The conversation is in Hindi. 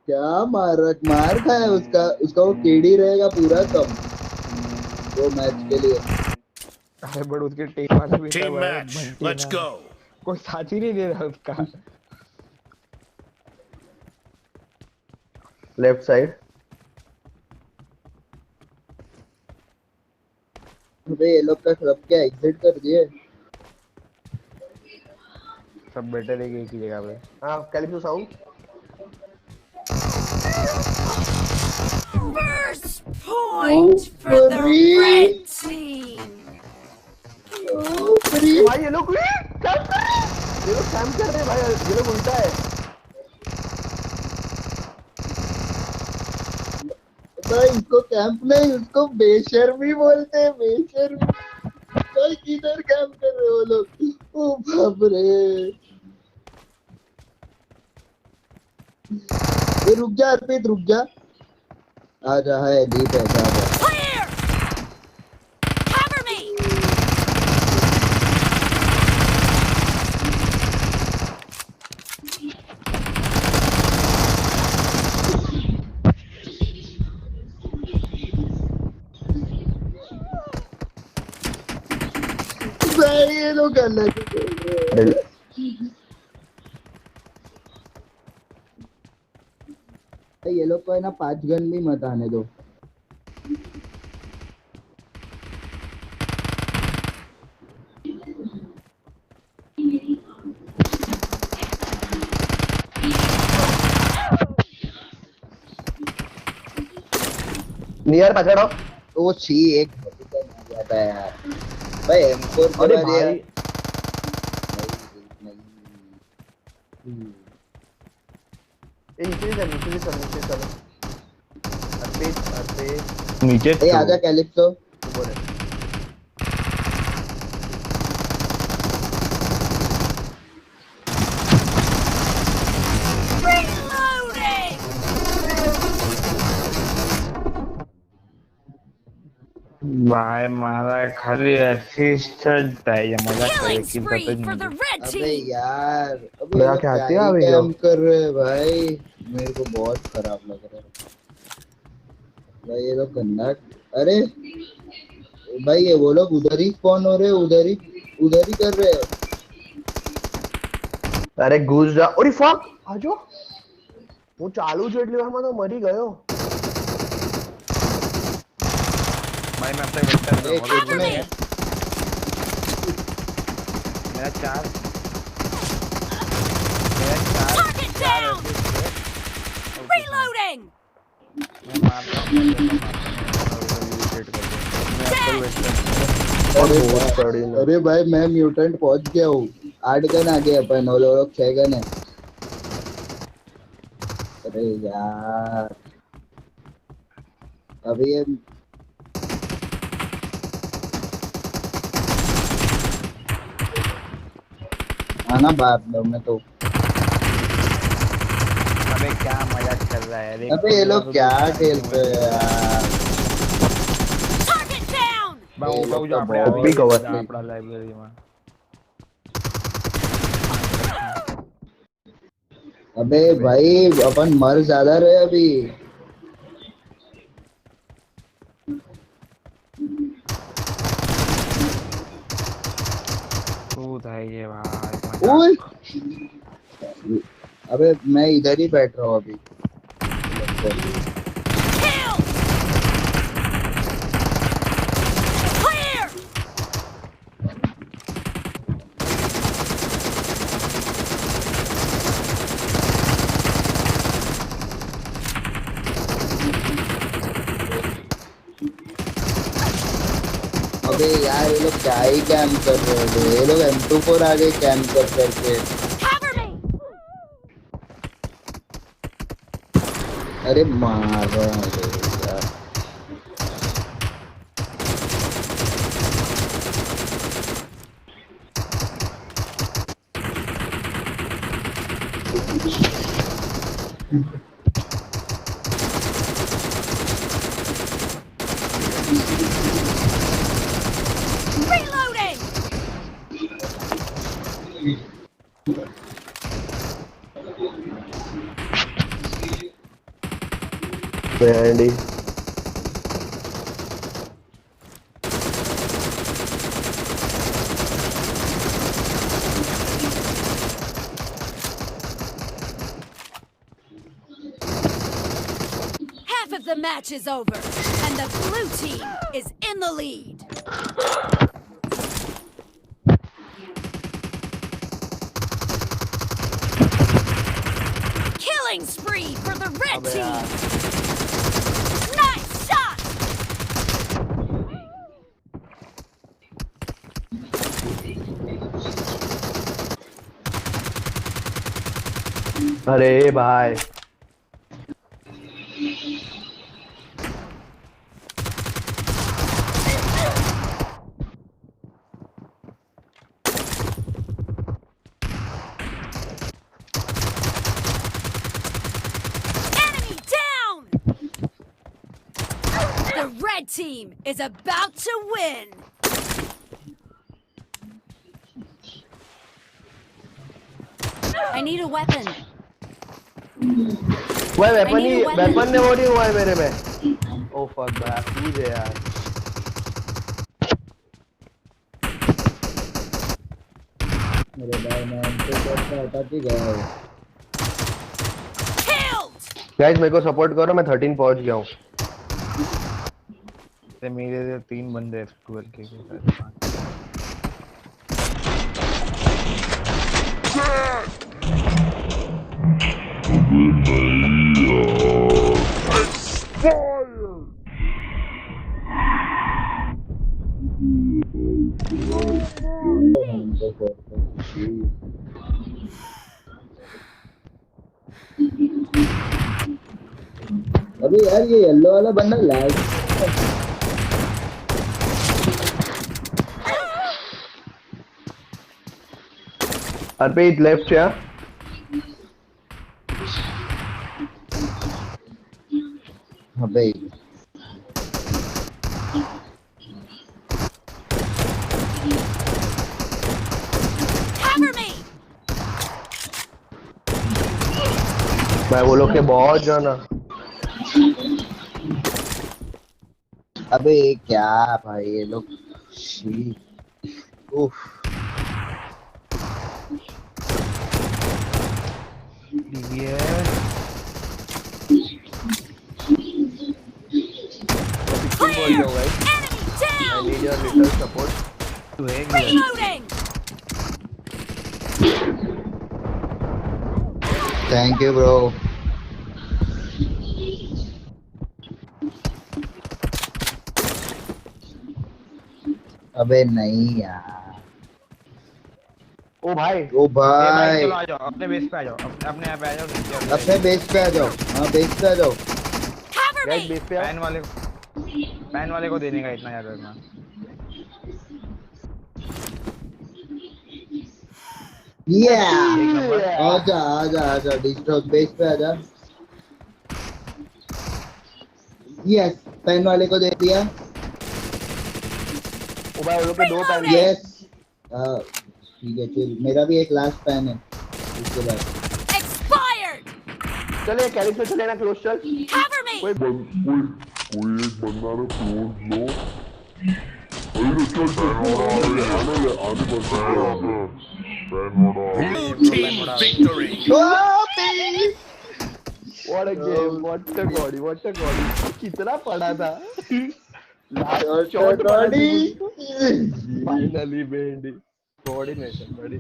क्या मार खाया उसका उसका वो केडी रहेगा पूरा कम वो मैच के लिए। अरे बट उसके टीम वाले भी सब Team है match. बंटी Let's ना, go. कोई साथ ही नहीं दे रहा उसका। Left side. अबे ये लोग का सब क्या एग्जिट कर दिए। सब बेटर है एक ही जगह पे। हाँ calypso sound. First point for the red team. भाई ये लोग कैंप कर रहे हैं, ये लोग कैंप कर रहे हैं भाई, ये लोग उल्टा है। भाई इसको कैंप नहीं उसको बेशर्मी बोलते हैं बेशर्मी। भाई किधर कैंप कर रहे हो लोग ओ बाप रे। ये रुक जा अर्पित रुक जा। आजा है दीप है जा। Clear! Cover me! भाई ये लोग अलग ही खेल रहे हैं। ये लोग को है ना 5 गन भी मत आने दो। नियर पकड़ो। ओ छी एक वर्टिकल आ गया था यार। भाई M4 के अरे बाद भाई नहीं। ये नीचे चल नीचे चल नीचे चल। अर्पित नीचे ए आजा कैलिप्सो। बोल रहे Reloading! भाई मारा खाली असिस्ट चाहिए मजा करे Killing कि spree पता for the नहीं। red अबे team. यार अबे मेरा ये लोग क्या क्या आते ही हैं अभी जो? कैंप कर रहे हैं भाई। मेरे को बहुत खराब लग रहा है भाई ये लोग गंदा। अरे भाई ये वो लोग उधर ही स्पॉन हो रहे हैं उधर ही कर रहे हैं। अरे घुस जा। अरे फक आजो હું ચાલુ છું એટલી વારમાં તો મરી ગયો। भाई मैं अब तक वेट कर रहा हूँ, अभी Cover नहीं me! है मेरा 4 Target down! Reloading! मैं मारता हूँ वेट कर मैं अब तक वेट कर। और बहुत सड़ी ना। अरे भाई मैं म्यूटेंट पहुंच गया हूँ 8 गन आ गए अपन वो लोग 6 गन है। अरे यार अभी ये आना बात में तो। अबे क्या मजाक चल रहा है अरे अबे ये लोग क्या खेलते हैं यार। Target down! मैं ये ऊपर लोग जो तो આપણે बहुत આવી cover ગયા नहीं। આપણા લાइब्रेरीમાં। अबे भाई अपन मर ज्यादा रहे अभी। શું થાય છે ભાઈ મજાક। ओए अबे मैं इधर ही बैठ रहा हूँ अभी। Kill! Clear! अबे यार ये लोग क्या ही कैंप कर रहे हैं। ये लोग M24 आ गए कैंप कर करके। Cover me! अरे मार रहा है यार। Reloading! Bandy Half of the match is over, and the blue team is in the lead. Killing spree for the red अबे team. यार Nice shot. अरे भाई Enemy down. The red team is about to win. I need a weapon. वह weapon I need he a weapon. Weapon ने वो नहीं हुआ है मेरे में ओ फक भाई कूद है यार मेरे भाई मैं इनको करता हटा के गया हूँ। Killed. गाइस मेरे को सपोर्ट करो मैं 13 पहुंच गया हूँ ते मेरे से 3 बंदे 12 के साथ इनको करता हूँ। अबे यार ये येलो वाला बंदा लैग अर्पित लेफ्ट या अबे Cover me. मैं वो लोग के बहुत जाना अबे क्या भाई ये लोग शी उफ DVS Clear. Enemy I down. need your little support तू है Reloading. थैंक यू ब्रो अबे नहीं यार ओ भाई ओ भाई चलो आ जाओ अपने बेस पे आ जाओ अपने यहाँ पे आ जाओ नीचे आ जाओ। अपने बेस पे आ जाओ हाँ बेस पे आ जाओ Cover गाइस me. बेस पे आओ पैन वाले को देने का इतना याद रखना आजा आजा आजा डिस्ट्रॉक बेस पे आजा यस पेन वाले को दे दिया ओ भाई वो लोग के दो पैन यस ठीक है चल मेरा भी एक लास्ट पेन है उसके बाद Expired. चले कैलिस पे चले ना क्लोज चल Cover me. कोई कोई एक बंदा ना क्लोज लो अरे चल चल आने बंदा what a game what a गॉडी कितना पड़ा था लास्ट शॉट बॉडी फाइनली बेंडी कोऑर्डिनेशन बड़ी